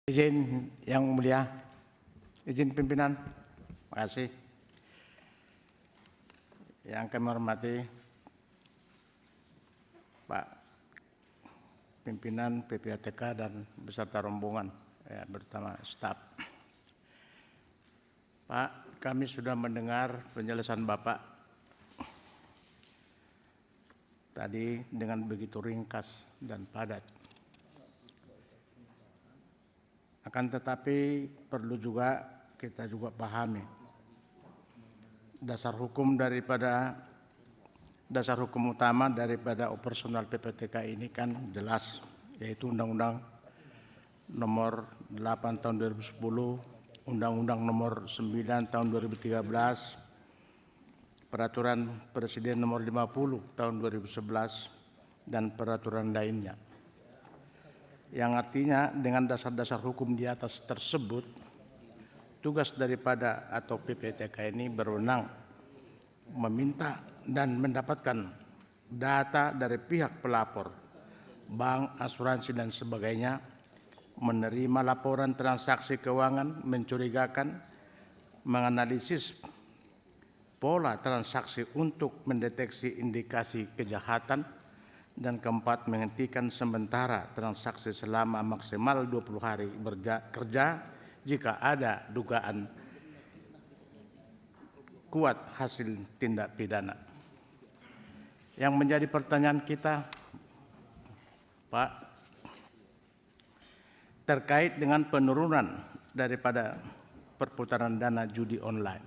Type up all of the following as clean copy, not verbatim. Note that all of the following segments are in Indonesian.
Izin Yang Mulia, izin pimpinan, terima kasih. Yang kami hormati Pak Pimpinan PPATK dan beserta rombongan, bersama staf. Pak, kami sudah mendengar penjelasan Bapak tadi dengan begitu ringkas dan padat. Akan tetapi perlu juga kita juga pahami dasar hukum utama daripada operasional PPATK ini kan jelas, yaitu Undang-Undang Nomor 8 Tahun 2010, Undang-Undang Nomor 9 Tahun 2013, Peraturan Presiden Nomor 50 Tahun 2011, dan peraturan lainnya. Yang artinya dengan dasar-dasar hukum di atas tersebut, tugas daripada atau PPATK ini berwenang meminta dan mendapatkan data dari pihak pelapor, bank, asuransi, dan sebagainya, menerima laporan transaksi keuangan mencurigakan, menganalisis pola transaksi untuk mendeteksi indikasi kejahatan, dan keempat, menghentikan sementara transaksi selama maksimal 20 hari kerja jika ada dugaan kuat hasil tindak pidana. Yang menjadi pertanyaan kita, Pak, terkait dengan penurunan daripada perputaran dana judi online,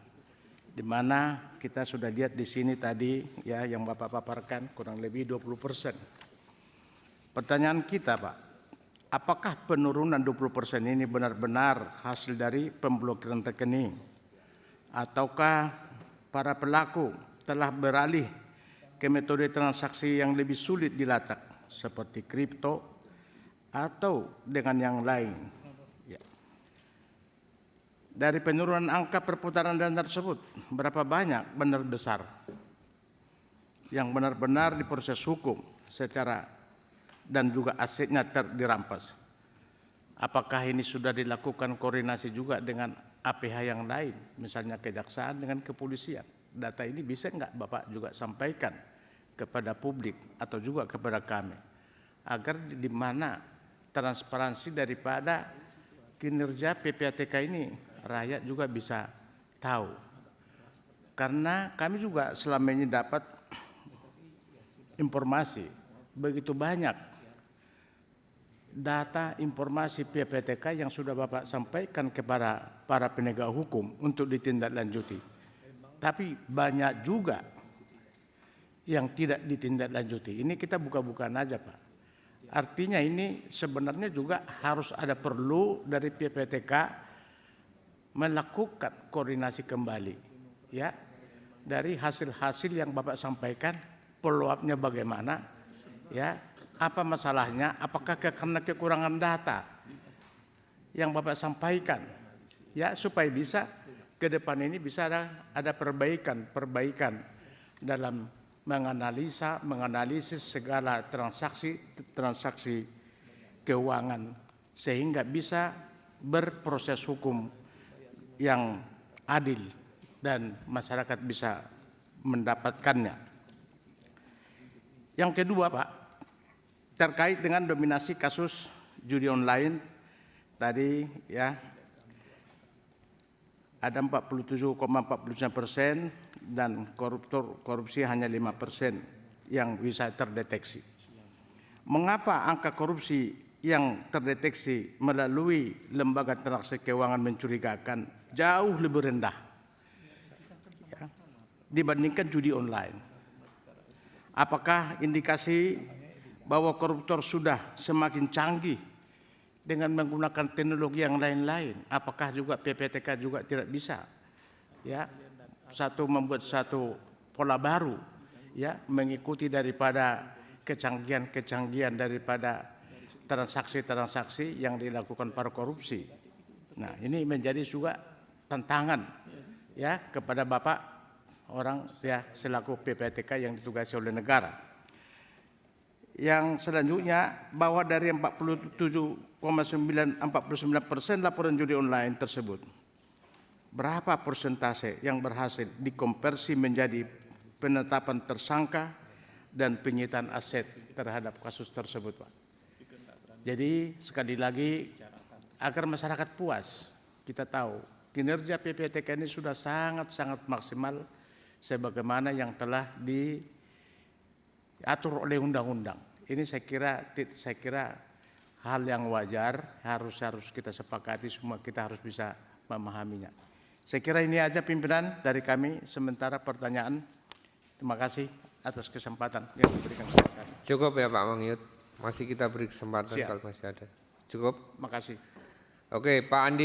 di mana kita sudah lihat di sini tadi ya yang Bapak paparkan kurang lebih 20%. Pertanyaan kita, Pak, apakah penurunan 20% ini benar-benar hasil dari pemblokiran rekening, ataukah para pelaku telah beralih ke metode transaksi yang lebih sulit dilacak seperti kripto atau dengan yang lain? Ya. Dari penurunan angka perputaran dana tersebut, berapa banyak benar besar yang benar-benar diproses hukum secara dan juga asetnya dirampas? Apakah ini sudah dilakukan koordinasi juga dengan APH yang lain, misalnya kejaksaan dengan kepolisian? Data ini bisa enggak Bapak juga sampaikan kepada publik atau juga kepada kami, agar di mana transparansi daripada kinerja PPATK ini rakyat juga bisa tahu. Karena kami juga selama ini dapat informasi begitu banyak data informasi PPATK yang sudah Bapak sampaikan kepada para penegak hukum untuk ditindaklanjuti. Tapi banyak juga yang tidak ditindaklanjuti. Ini kita buka-bukaan aja, Pak. Artinya ini sebenarnya juga harus ada perlu dari PPATK melakukan koordinasi kembali, ya, dari hasil-hasil yang Bapak sampaikan, follow up-nya bagaimana, ya, apa masalahnya, apakah karena kekurangan data yang Bapak sampaikan, ya, supaya bisa ke depan ini bisa ada perbaikan dalam menganalisis segala transaksi keuangan sehingga bisa berproses hukum yang adil dan masyarakat bisa mendapatkannya. Yang kedua, Pak, terkait dengan dominasi kasus judi online tadi, ya, ada 47,49% dan korupsi hanya 5% yang bisa terdeteksi. Mengapa angka korupsi yang terdeteksi melalui lembaga transaksi keuangan mencurigakan jauh lebih rendah, ya, dibandingkan judi online? Apakah indikasi bahwa koruptor sudah semakin canggih dengan menggunakan teknologi yang lain-lain? Apakah juga PPATK juga tidak bisa, ya, membuat satu pola baru, ya, mengikuti daripada kecanggihan daripada transaksi-transaksi yang dilakukan para korupsi? Nah, ini menjadi juga tantangan, ya, kepada Bapak orang, ya, selaku PPATK yang ditugasi oleh negara. Yang selanjutnya, bahwa dari 47 49% laporan judi online tersebut, berapa persentase yang berhasil dikonversi menjadi penetapan tersangka dan penyitaan aset terhadap kasus tersebut, Pak? Jadi sekali lagi, agar masyarakat puas, kita tahu kinerja PPTK ini sudah sangat-sangat maksimal sebagaimana yang telah diatur oleh undang-undang. Ini saya kira hal yang wajar, harus kita sepakati semua, kita harus bisa memahaminya. Saya kira ini aja pimpinan dari kami sementara pertanyaan. Terima kasih atas kesempatan yang diberikan kepada kami. Cukup ya Pak Mangyut, masih kita beri kesempatan. Siap. Kalau masih ada. Cukup? Makasih. Oke, Pak Andi.